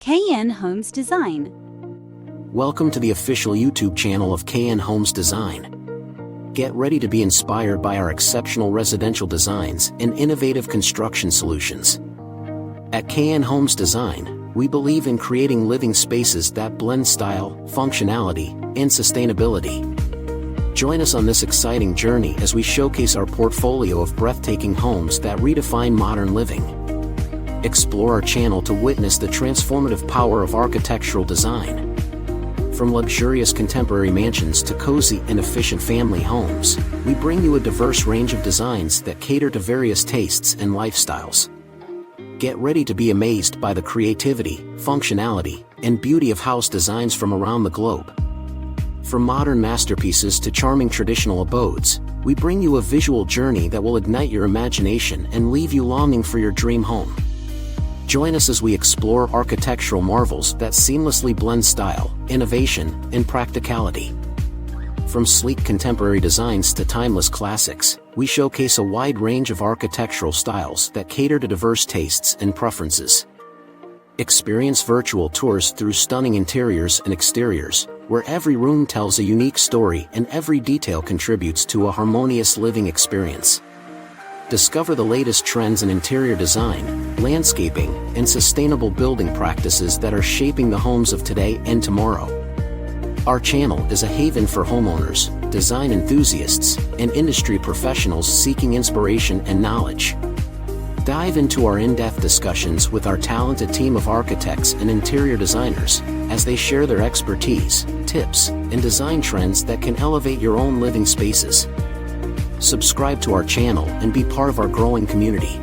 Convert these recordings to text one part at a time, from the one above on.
knhomesdesign. Welcome to the official YouTube channel of knhomesdesign. Get ready to be inspired by our exceptional residential designs and innovative construction solutions. At knhomesdesign, we believe in creating living spaces that blend style, functionality, and sustainability. Join us on this exciting journey as we showcase our portfolio of breathtaking homes that redefine modern living. Explore our channel to witness the transformative power of architectural design. From luxurious contemporary mansions to cozy and efficient family homes, we bring you a diverse range of designs that cater to various tastes and lifestyles. Get ready to be amazed by the creativity, functionality, and beauty of house designs from around the globe. From modern masterpieces to charming traditional abodes, we bring you a visual journey that will ignite your imagination and leave you longing for your dream home. Join us as we explore architectural marvels that seamlessly blend style, innovation, and practicality. From sleek contemporary designs to timeless classics, we showcase a wide range of architectural styles that cater to diverse tastes and preferences. Experience virtual tours through stunning interiors and exteriors, where every room tells a unique story and every detail contributes to a harmonious living experience. Discover the latest trends in interior design, landscaping, and sustainable building practices that are shaping the homes of today and tomorrow. Our channel is a haven for homeowners, design enthusiasts, and industry professionals seeking inspiration and knowledge. Dive into our in-depth discussions with our talented team of architects and interior designers as they share their expertise, tips, and design trends that can elevate your own living spaces. Subscribe to our channel and be part of our growing community.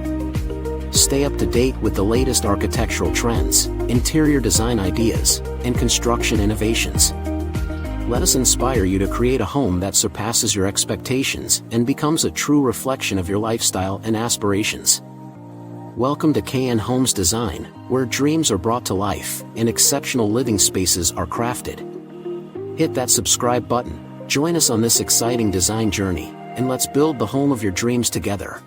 Stay up to date with the latest architectural trends, interior design ideas, and construction innovations. Let us inspire you to create a home that surpasses your expectations and becomes a true reflection of your lifestyle and aspirations. Welcome to knhomesdesign, where dreams are brought to life and exceptional living spaces are crafted. Hit that subscribe button, join us on this exciting design journey, and let's build the home of your dreams together.